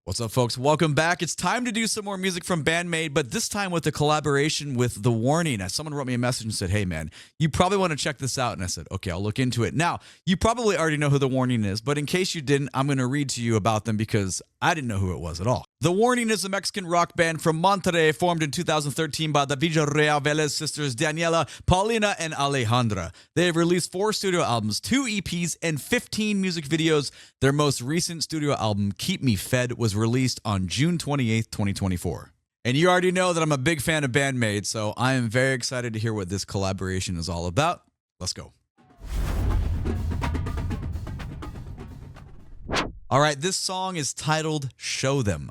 What's up, folks? Welcome back. It's time to do some more music from Band-Maid, but this time with a collaboration with The Warning. Now, someone wrote me a message and said, hey, man, you probably want to check this out. And I said, okay, I'll look into it. Now, you probably already know who The Warning is, but in case you didn't, I'm going to read to you about them because I didn't know who it was at all. The Warning is a Mexican rock band from Monterrey formed in 2013 by the Villarreal Velez sisters Daniela, Paulina, and Alejandra. They have released 4 studio albums, 2 EPs, and 15 music videos. Their most recent studio album, Keep Me Fed, was released on June 28th, 2024. And you already know that I'm a big fan of Band-Maid, so I am very excited to hear what this collaboration is all about. Let's go. All right, this song is titled Show Them.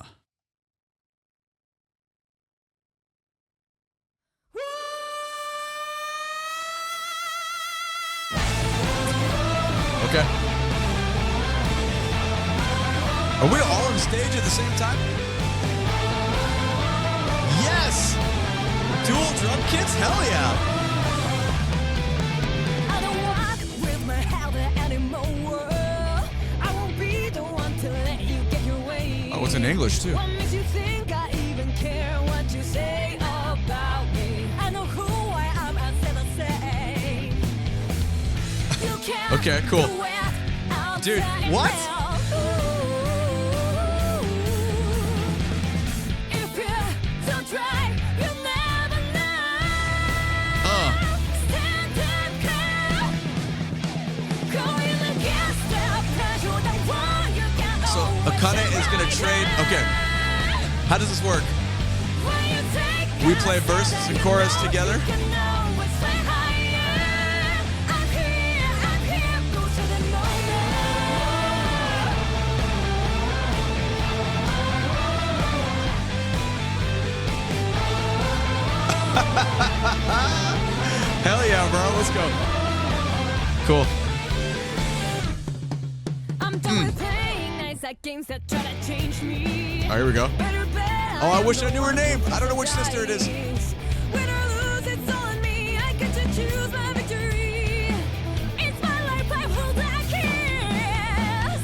Okay. Are we all on stage at the same time? Yes! Dual drum kits? Hell yeah! I don't walk with my head anymore. I won't be the one to let you get your way. Oh, it's in English too. What makes you think I even care what you say about me? I know who I am, I said the same. You can't Okay, cool. do it, I'll Dude, tell you what? now. If you don't try, you'll never know. Stand and come. Going against the pressure, the one you can So Akane is going to trade. Okay. How does this work? We play verses and chorus together? Hell yeah, bro. Let's go. Cool. I'm done with playing nice at games that try to change me. All right, here we go. Oh, I wish I knew her name. I don't know which sister it is. Win or lose, it's all on me. I get to choose my victory. It's my life, I hold back kiss.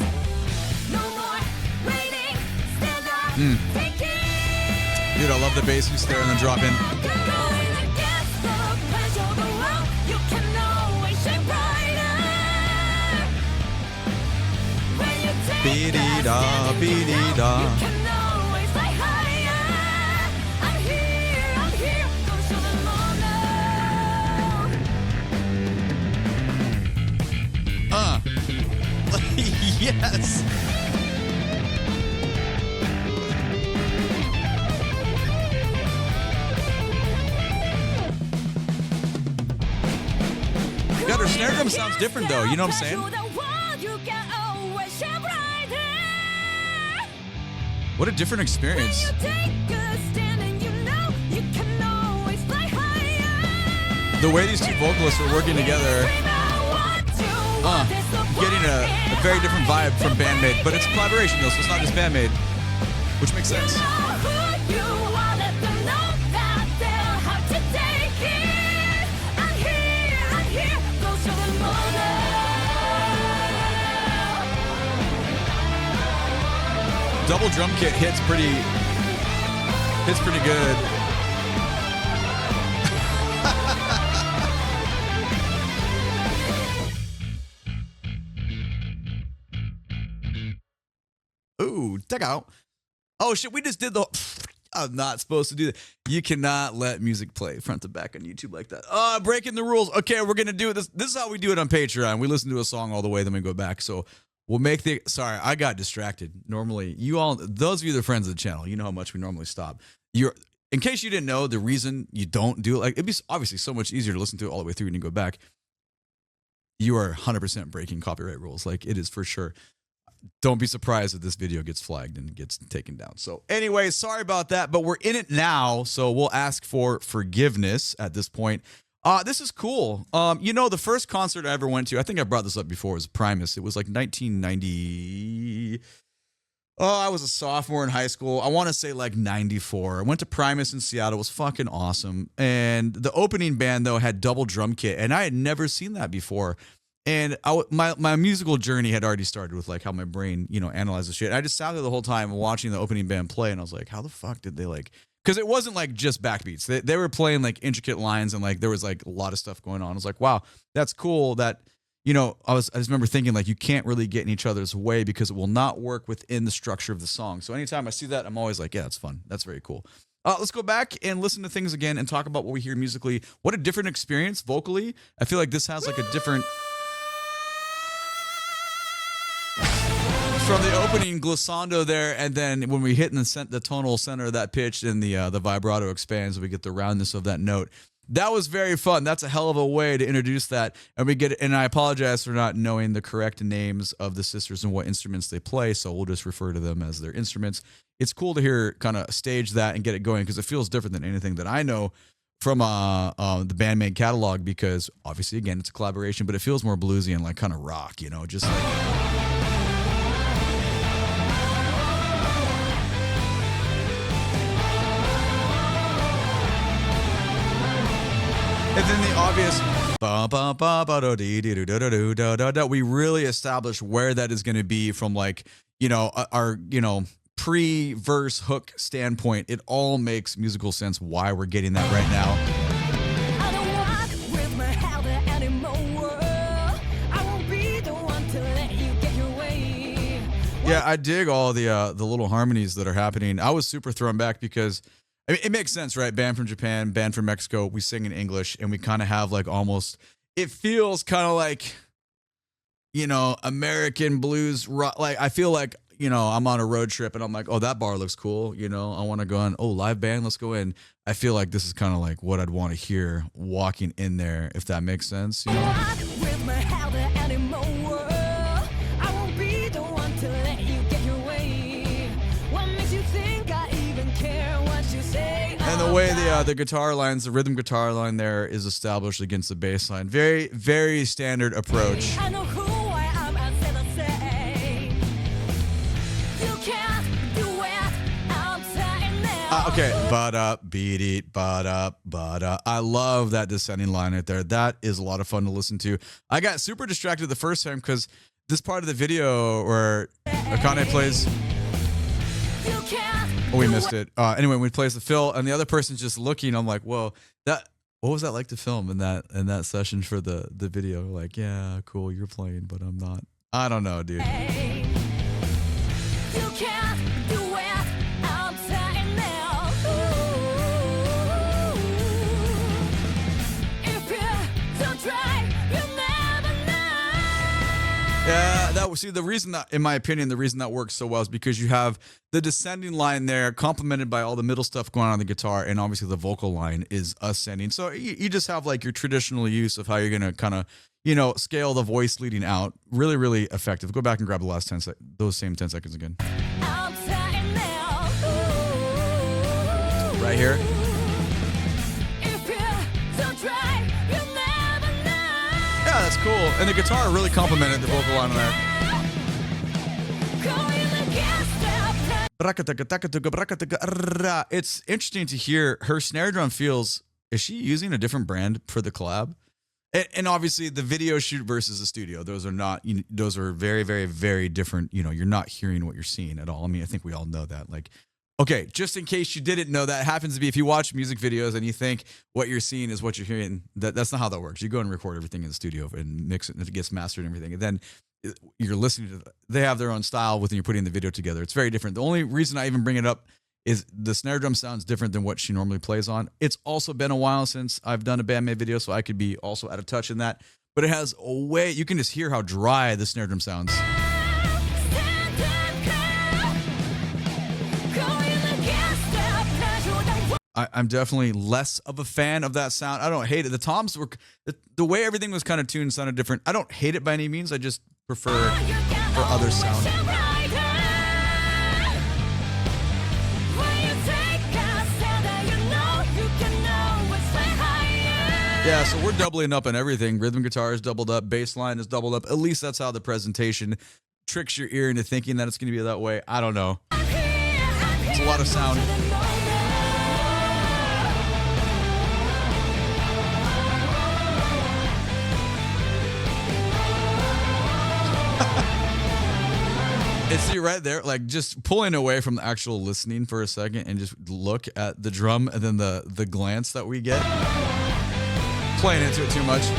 No more waiting, stand up, take it. Dude, I love the bass you there and then drop in. Going against the pressure, the world, you can always shine brighter. When you take Be-dee-da, a stand, be-dee-da. you can always fly higher. I'm here, go show them all now. Yes. God, her snare drum sounds different though. You know what I'm saying? What a different experience. The way these two vocalists are working together, getting a very different vibe from Band-Maid, but it's a collaboration though, so it's not just Band-Maid, which makes sense. Double drum kit hits pretty good. Ooh, check out. Oh shit, we just did the I'm not supposed to do that. You cannot let music play front to back on YouTube like that. Breaking the rules. Okay, we're gonna do this. This is how we do it on Patreon. We listen to a song all the way, then we go back. So we'll make the sorry, I got distracted. Normally, you all those of you that are friends of the channel, you know how much we normally stop. In case you didn't know, the reason you don't do it, like it'd be obviously so much easier to listen to it all the way through and you go back. You are 100% breaking copyright rules. Like it is for sure. Don't be surprised if this video gets flagged and gets taken down. So anyway, sorry about that, but we're in it now. So we'll ask for forgiveness at this point. This is cool. You know, the first concert I ever went to, I think I brought this up before, was Primus. It was like 1990. Oh, I was a sophomore in high school. I want to say like 94. I went to Primus in Seattle. It was fucking awesome. And the opening band, though, had double drum kit. And I had never seen that before. And my musical journey had already started with like how my brain, analyzes shit. I just sat there the whole time watching the opening band play, and I was like, how the fuck did they like? Because it wasn't like just backbeats. They were playing like intricate lines, and like there was like a lot of stuff going on. I was like, wow, that's cool. That I just remember thinking like you can't really get in each other's way because it will not work within the structure of the song. So anytime I see that, I'm always like, yeah, that's fun. That's very cool. Let's go back and listen to things again and talk about what we hear musically. What a different experience vocally. I feel like this has like a different. From the opening glissando there, and then when we hit in the tonal center of that pitch, and the vibrato expands, we get the roundness of that note. That was very fun. That's a hell of a way to introduce that. And we get, and I apologize for not knowing the correct names of the sisters and what instruments they play, so we'll just refer to them as their instruments. It's cool to hear kind of stage that and get it going because it feels different than anything that I know from the Band-Maid catalog, because obviously, again, it's a collaboration, but it feels more bluesy and like kind of rock, just like. And then the obvious we really establish where that is going to be from, like, our pre-verse hook standpoint. It all makes musical sense why we're getting that right now. I don't walk with my head anymore. I won't be the one to let you get your way. Yeah, I dig all the little harmonies that are happening. I was super thrown back because I mean, it makes sense, right? Band from Japan, band from Mexico. We sing in English, and we kind of have like almost. It feels kind of like, American blues rock. Like I feel like I'm on a road trip, and I'm like, oh, that bar looks cool. I want to go on. Oh, live band, let's go in. I feel like this is kind of like what I'd want to hear walking in there, if that makes sense. Walk with my head anymore. I won't be the one to let you get your way. What makes you think I even care what you say? And the way the guitar lines, the rhythm guitar line there is established against the bass line. Very, very standard approach. I know who I am, I said I say. You can't do it, I'm saying now. Okay, but beat it, but I love that descending line right there. That is a lot of fun to listen to. I got super distracted the first time because this part of the video where Akane plays. You can't Oh, we missed it. Anyway, when we plays the fill and the other person's just looking, I'm like, whoa, what was that like to film in that session for the video? Like, yeah, cool, you're playing, but I'm not. I don't know, dude. You can't do it, I'm saying now. If you don't try, you'll never know. Yeah, the reason that, in my opinion, the reason that works so well is because you have the descending line there, complemented by all the middle stuff going on the guitar, and obviously the vocal line is ascending. So you just have like your traditional use of how you're gonna kind of scale the voice leading out. Really, really effective. Go back and grab the last those same 10 seconds again. I'm saying now. Right here. If you don't try, you'll never know. Yeah, that's cool. And the guitar really complemented the vocal line there. It's interesting to hear her snare drum feels. Is she using a different brand for the collab? And obviously the video shoot versus the studio, those are not. Those are very, very, very different. You're not hearing what you're seeing at all. I mean, I think we all know that. Like, okay, just in case you didn't know, that happens to be if you watch music videos and you think what you're seeing is what you're hearing. That's not how that works. You go and record everything in the studio and mix it, and it gets mastered and everything, and then you're listening to. They have their own style when you're putting the video together. It's very different. The only reason I even bring it up is the snare drum sounds different than what she normally plays on. It's also been a while since I've done a Band-Maid video, so I could be also out of touch in that. But it has a way, you can just hear how dry the snare drum sounds. I'm definitely less of a fan of that sound. I don't hate it. The toms were, the way everything was kind of tuned sounded different. I don't hate it by any means. I just prefer for other sound. Yeah, so we're doubling up on everything. Rhythm guitar is doubled up. Bass line is doubled up. At least that's how the presentation tricks your ear into thinking that it's going to be that way. I don't know. It's a lot of sound. It's you right there, like just pulling away from the actual listening for a second and just look at the drum and then the glance that we get. Playing into it too much. You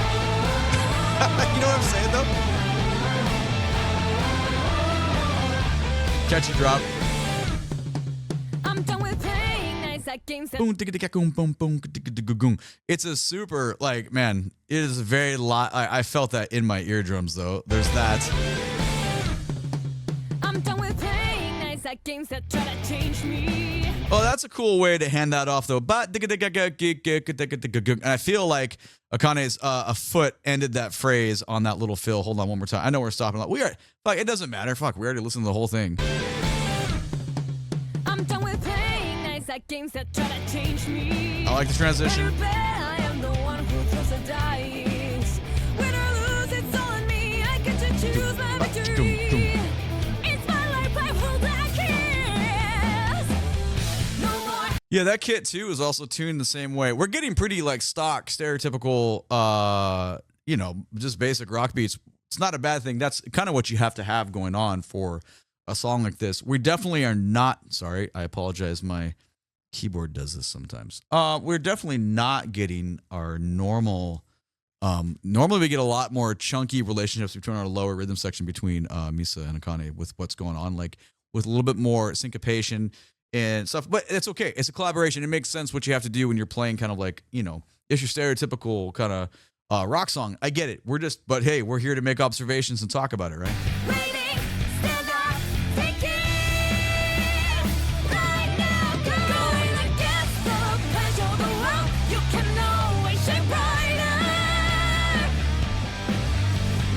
know what I'm saying though? Catchy drop. I'm done with playing nice at games that Boom, boom, boom, boom, boom. It's a super, like, man, it is very I felt that in my eardrums though. There's that. I'm done with playing nice at games that try to change me. Oh, that's a cool way to hand that off, though. And I feel like Akane's a foot ended that phrase on that little fill. Hold on one more time. I know we're stopping. We are. Fuck, it doesn't matter. Fuck, we already listened to the whole thing. I'm done with playing nice at games that try to change me. I like the transition. I am the one who throws the dice. Win or lose, it's all on me. I get to choose my victory. It's my life, I hold that kiss. No more. Yeah, that kit too is also tuned the same way. We're getting pretty like stock, stereotypical, just basic rock beats. It's not a bad thing. That's kind of what you have to have going on for a song like this. We definitely are not. Sorry, I apologize. My keyboard does this sometimes. We're definitely not getting our normal. Normally we get a lot more chunky relationships between our lower rhythm section between Misa and Akane with what's going on, like with a little bit more syncopation and stuff. But it's okay. It's a collaboration. It makes sense what you have to do when you're playing kind of like, it's your stereotypical kind of rock song. I get it. But hey, we're here to make observations and talk about it, right? Waiting, still not thinking. Right now, going against the pleasure of the world. You can always shine brighter.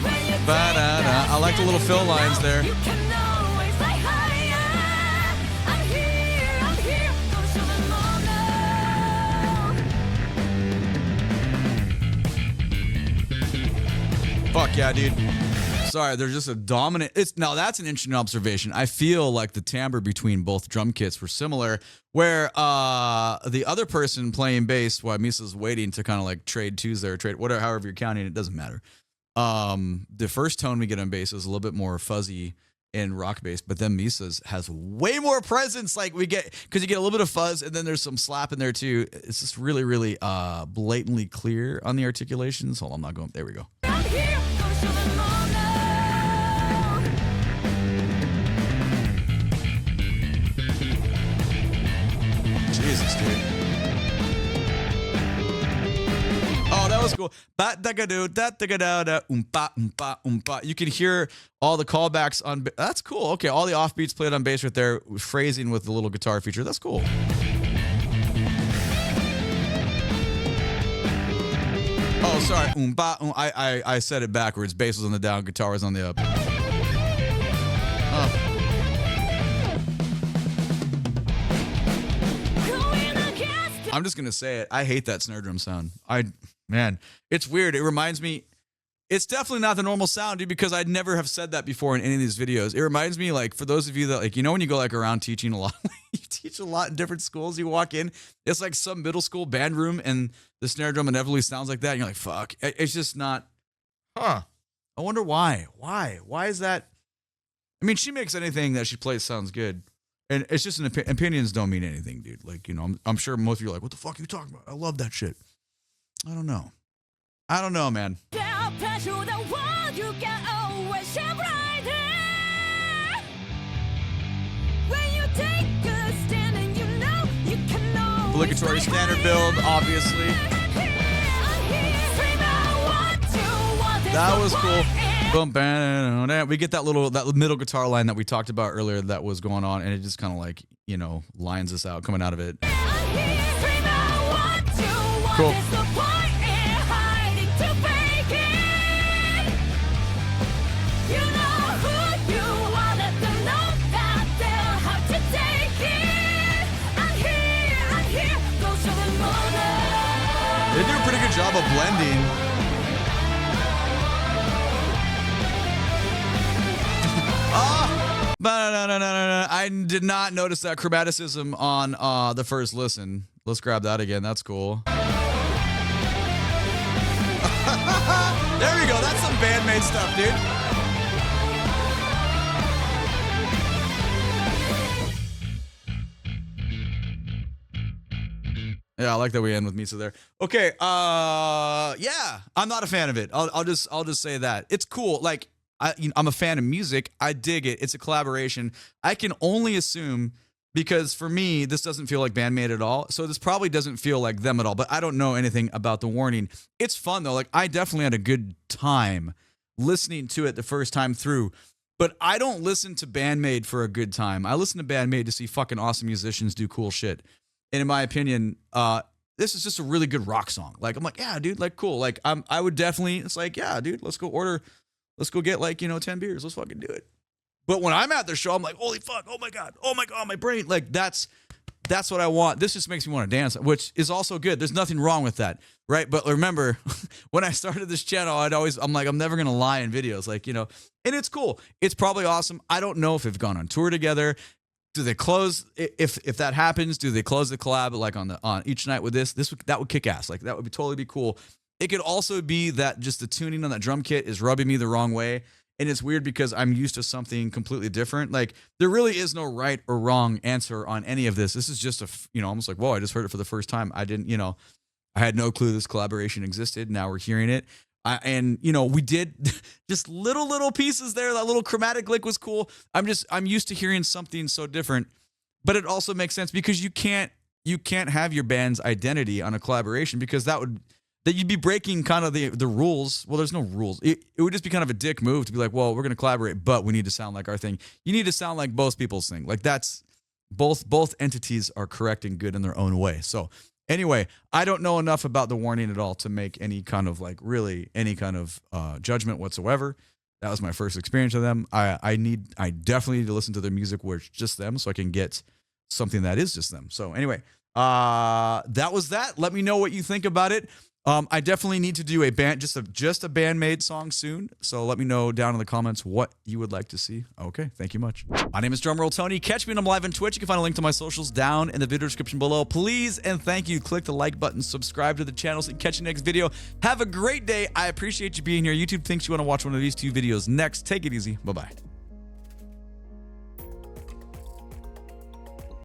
When you take Ba-da-da. I like the little fill lines there. You can always fly higher. I'm here, go show them all now. Fuck yeah, dude. Sorry, there's just a dominant. Now that's an interesting observation. I feel like the timbre between both drum kits were similar, where the other person playing bass while Misa's waiting to kind of like trade twos there, trade whatever, however you're counting, it doesn't matter. The first tone we get on bass is a little bit more fuzzy in rock bass, but then Misa's has way more presence. Like because you get a little bit of fuzz and then there's some slap in there too. It's just really, really blatantly clear on the articulations. Hold on, I'm not going. There we go. I'm here, go show them all now. Jesus, dude. Oh, that was cool. You can hear all the callbacks on. That's cool. Okay, all the offbeats played on bass right there, phrasing with the little guitar feature. That's cool. Oh, sorry. I said it backwards. Bass was on the down, guitar was on the up. Oh. I'm just gonna say it. I hate that snare drum sound. Man, it's weird. It reminds me. It's definitely not the normal sound, dude, because I'd never have said that before in any of these videos. It reminds me, like, for those of you that, like, when you go, like, around teaching a lot, you teach a lot in different schools, you walk in, it's like some middle school band room, and the snare drum inevitably sounds like that, and you're like, fuck. It's just not, I wonder why. Why is that? I mean, she makes anything that she plays sounds good. And it's just opinions don't mean anything, dude. Like, I'm sure most of you are like, what the fuck are you talking about? I love that shit. I don't know, man. Obligatory standard build, obviously. That was cool. Boom, bam, we get that middle guitar line that we talked about earlier that was going on, and it just kind of like, lines us out coming out of it. Cool. They do a pretty good job of blending. I did not notice that chromaticism on the first listen. Let's grab that again. That's cool. There we go. That's some Band-Maid stuff, dude. Yeah, I like that we end with Misa there. Okay, yeah, I'm not a fan of it. I'll just say that it's cool. Like I'm a fan of music. I dig it. It's a collaboration. I can only assume because for me this doesn't feel like Band-Maid at all. So this probably doesn't feel like them at all. But I don't know anything about The Warning. It's fun though. Like I definitely had a good time listening to it the first time through. But I don't listen to Band-Maid for a good time. I listen to Band-Maid to see fucking awesome musicians do cool shit. And in my opinion, this is just a really good rock song. Like, I'm like, yeah, dude, like, cool. Like, I would definitely, it's like, yeah, dude, let's go get like, 10 beers. Let's fucking do it. But when I'm at their show, I'm like, holy fuck, oh my God, my brain. Like, that's what I want. This just makes me want to dance, which is also good. There's nothing wrong with that, right? But remember, when I started this channel, I'm like, I'm never going to lie in videos, like, and it's cool. It's probably awesome. I don't know if they've gone on tour together. Do they close if that happens? Do they close the collab like on each night with this? That would kick ass. Like that would totally be cool. It could also be that just the tuning on that drum kit is rubbing me the wrong way, and it's weird because I'm used to something completely different. Like there really is no right or wrong answer on any of this. This is just almost like whoa, I just heard it for the first time. I didn't, I had no clue this collaboration existed. Now we're hearing it. We did just little pieces there. That little chromatic lick was cool. I'm used to hearing something so different, but it also makes sense because you can't have your band's identity on a collaboration because that you'd be breaking kind of the rules. Well, there's no rules. It would just be kind of a dick move to be like, well, we're going to collaborate, but we need to sound like our thing. You need to sound like both people's thing. Like that's both entities are correct and good in their own way. So anyway, I don't know enough about The Warning at all to make any kind of judgment whatsoever. That was my first experience of them. I definitely need to listen to their music where it's just them so I can get something that is just them. So anyway, that was that. Let me know what you think about it. I definitely need to do just a Band-Maid song soon. So let me know down in the comments what you would like to see. Okay, thank you much. My name is DrumRollTony. Catch me when I'm live on Twitch. You can find a link to my socials down in the video description below. Please and thank you. Click the like button, subscribe to the channel so you can catch the next video. Have a great day. I appreciate you being here. YouTube thinks you want to watch one of these two videos next. Take it easy. Bye-bye.